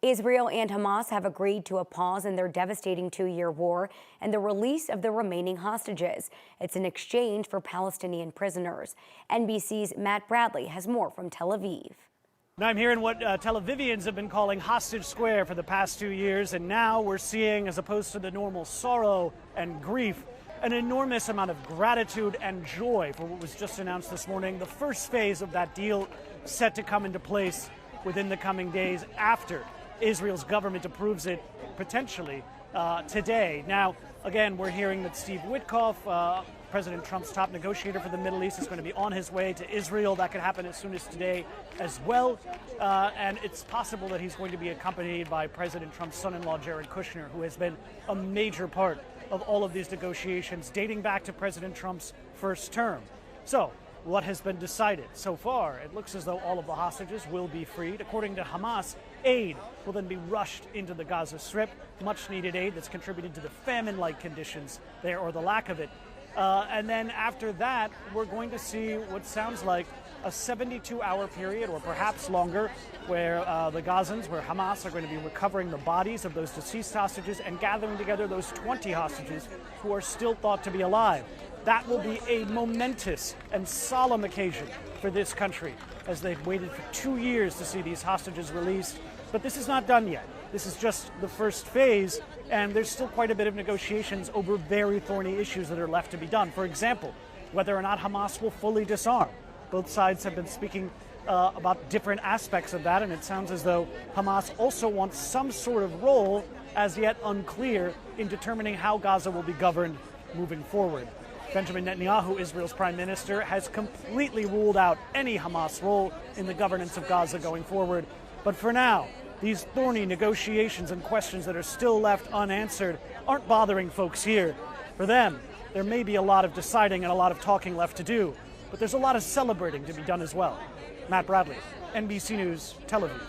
Israel and Hamas have agreed to a pause in their devastating two-year war and the release of the remaining hostages. It's in exchange for Palestinian prisoners. NBC's Matt Bradley has more from Tel Aviv. Now I'm here in what Tel Avivians have been calling Hostage Square for the past 2 years, and now we're seeing, as opposed to the normal sorrow and grief, an enormous amount of gratitude and joy for what was just announced this morning, the first phase of that deal set to come into place within the coming days after Israel's government approves it potentially today. Now, again, we're hearing that Steve Witkoff, President Trump's top negotiator for the Middle East, is going to be on his way to Israel. That could happen as soon as today as well. And it's possible that he's going to be accompanied by President Trump's son-in-law, Jared Kushner, who has been a major part of all of these negotiations dating back to President Trump's first term. So, what has been decided so far? It looks as though all of the hostages will be freed. According to Hamas, aid will then be rushed into the Gaza Strip, much needed aid that's contributed to the famine-like conditions there, or the lack of it. And then after that, we're going to see what sounds like a 72-hour period, or perhaps longer, where the Gazans, where Hamas are going to be recovering the bodies of those deceased hostages and gathering together those 20 hostages who are still thought to be alive. That will be a momentous and solemn occasion for this country, as they've waited for 2 years to see these hostages released. But this is not done yet. This is just the first phase, and there's still quite a bit of negotiations over very thorny issues that are left to be done. For example, whether or not Hamas will fully disarm. Both sides have been speaking about different aspects of that, and it sounds as though Hamas also wants some sort of role, as yet unclear, in determining how Gaza will be governed moving forward. Benjamin Netanyahu, Israel's prime minister, has completely ruled out any Hamas role in the governance of Gaza going forward. But for now, these thorny negotiations and questions that are still left unanswered aren't bothering folks here. For them, there may be a lot of deciding and a lot of talking left to do, but there's a lot of celebrating to be done as well. Matt Bradley, NBC News, Tel Aviv.